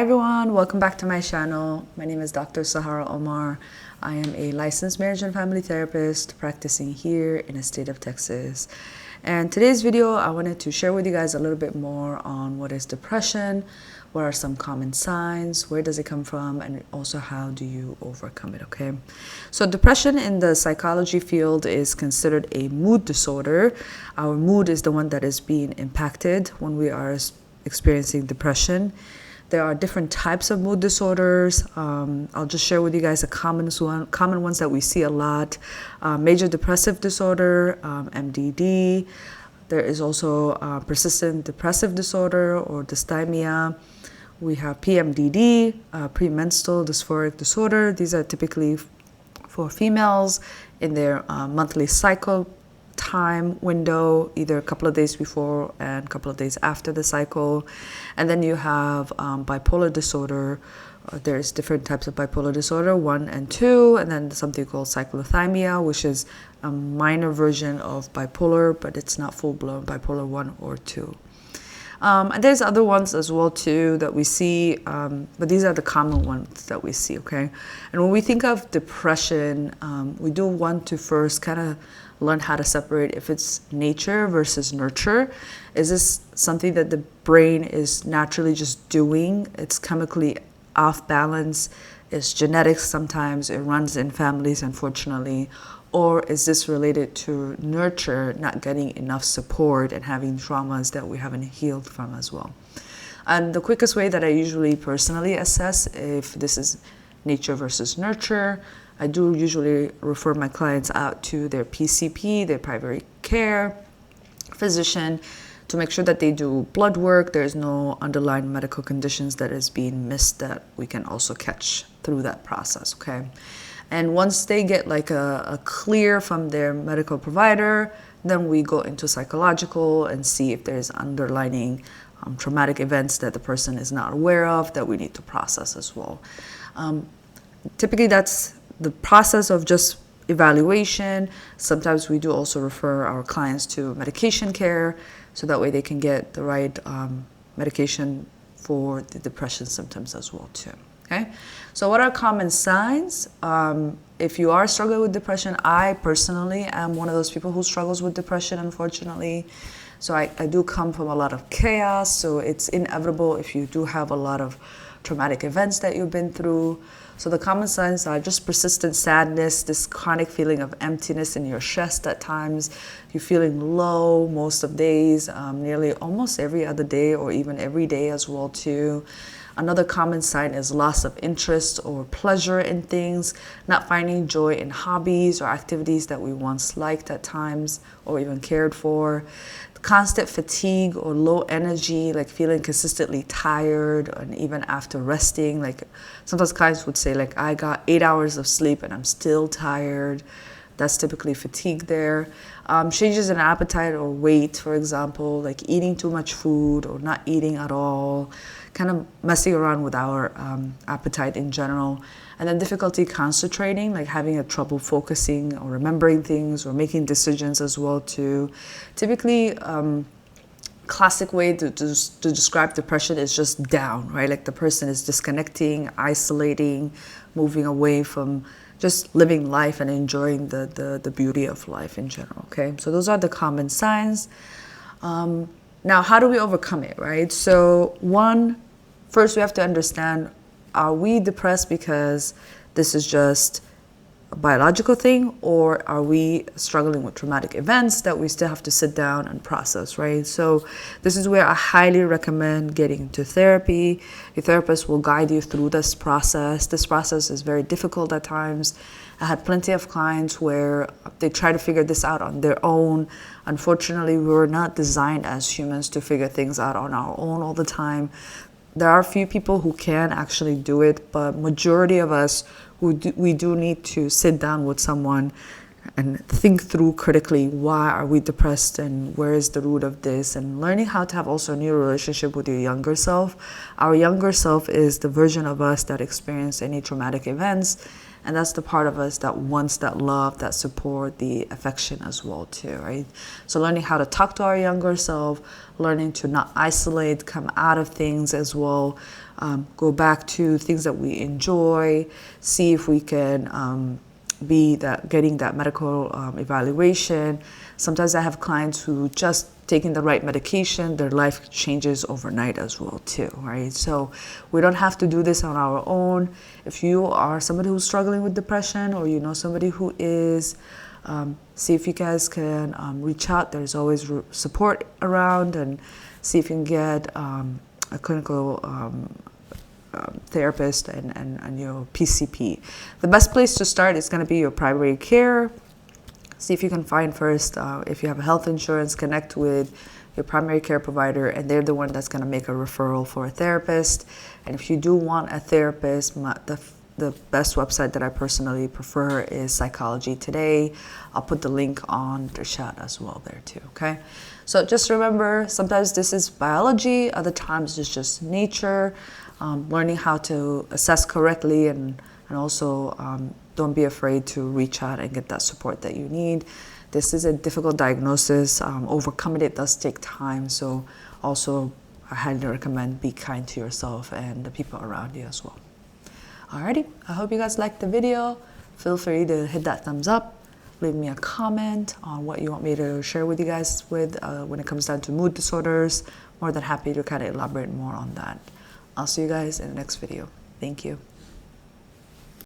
Hi everyone, welcome back to my channel. My name is Dr. Sahara Omar. I am a licensed marriage and family therapist practicing here in the state of Texas. And today's video, I wanted to share with you guys a little bit more on what is depression, what are some common signs, where does it come from, and also how do you overcome it, okay? So depression in the psychology field is considered a mood disorder. Our mood is the one that is being impacted when we are experiencing depression. There are different types of mood disorders. I'll just share with you guys the common ones that we see a lot. Major depressive disorder, MDD. There is also persistent depressive disorder or dysthymia. We have PMDD, premenstrual dysphoric disorder. These are typically for females in their monthly cycle time window, either a couple of days before and a couple of days after the cycle. And then you have bipolar disorder. There's different types of bipolar disorder, 1 and 2, and then something called cyclothymia, which is a minor version of bipolar, but it's not full-blown bipolar 1 or 2. And there's other ones as well too that we see, but these are the common ones that we see, okay? And when we think of depression, we do want to first kind of learn how to separate if it's nature versus nurture. Is this something that the brain is naturally just doing? It's chemically off balance. It's genetics sometimes. It runs in families, unfortunately. Or is this related to nurture, not getting enough support and having traumas that we haven't healed from as well? And the quickest way that I usually personally assess if this is nature versus nurture, I do usually refer my clients out to their PCP, their primary care physician, to make sure that they do blood work. There's no underlying medical conditions that is being missed that we can also catch through that process, okay? And once they get like a clear from their medical provider, then we go into psychological and see if there's underlying traumatic events that the person is not aware of that we need to process as well. Typically that's the process of just evaluation. Sometimes we do also refer our clients to medication care so that way they can get the right medication for the depression symptoms as well too. Okay, so what are common signs? If you are struggling with depression, I personally am one of those people who struggles with depression, unfortunately. So I do come from a lot of chaos, so it's inevitable if you do have a lot of traumatic events that you've been through. So the common signs are just persistent sadness, this chronic feeling of emptiness in your chest at times. You're feeling low most of days, nearly almost every other day or even every day as well too. Another common sign is loss of interest or pleasure in things, not finding joy in hobbies or activities that we once liked at times or even cared for. Constant fatigue or low energy, like feeling consistently tired, and even after resting, like sometimes clients would say like, I got 8 hours of sleep and I'm still tired. That's typically fatigue there. Changes in appetite or weight, for example, like eating too much food or not eating at all, kind of messing around with our appetite in general. And then difficulty concentrating, like having a trouble focusing or remembering things or making decisions as well too. Typically, classic way to describe depression is just down, right? Like the person is disconnecting, isolating, moving away from just living life and enjoying the beauty of life in general, okay? So those are the common signs. Now, how do we overcome it, right? So first we have to understand, are we depressed because this is just a biological thing, or are we struggling with traumatic events that we still have to sit down and process, right? So this is where I highly recommend getting into therapy. Your therapist will guide you through this process. This process is very difficult at times. I had plenty of clients where they try to figure this out on their own. Unfortunately, we were not designed as humans to figure things out on our own all the time. There are a few people who can actually do it, but majority of us, we do need to sit down with someone and think through critically, why are we depressed and where is the root of this, and learning how to have also a new relationship with your younger self. Our younger self is the version of us that experienced any traumatic events, and that's the part of us that wants that love, that support, the affection as well too, right? So learning how to talk to our younger self, learning to not isolate, come out of things as well, go back to things that we enjoy, see if we can getting that medical evaluation. Sometimes I have clients who just taking the right medication, their life changes overnight as well too, right? So we don't have to do this on our own. If you are somebody who's struggling with depression, or you know somebody who is, see if you guys can reach out. There's always support around, and see if you can get a clinical therapist and your PCP. The best place to start is going to be your primary care. See if you can find first, if you have health insurance, connect with your primary care provider, and they're the one that's going to make a referral for a therapist. And if you do want a therapist, the best website that I personally prefer is Psychology Today. I'll put the link on the chat as well there too, okay? So just remember, sometimes this is biology, other times it's just nature. Learning how to assess correctly, and also don't be afraid to reach out and get that support that you need. This is a difficult diagnosis. Overcoming it does take time. So also I highly recommend be kind to yourself and the people around you as well. Alrighty, I hope you guys liked the video. Feel free to hit that thumbs up. Leave me a comment on what you want me to share with you guys when it comes down to mood disorders. More than happy to kind of elaborate more on that. I'll see you guys in the next video. Thank you.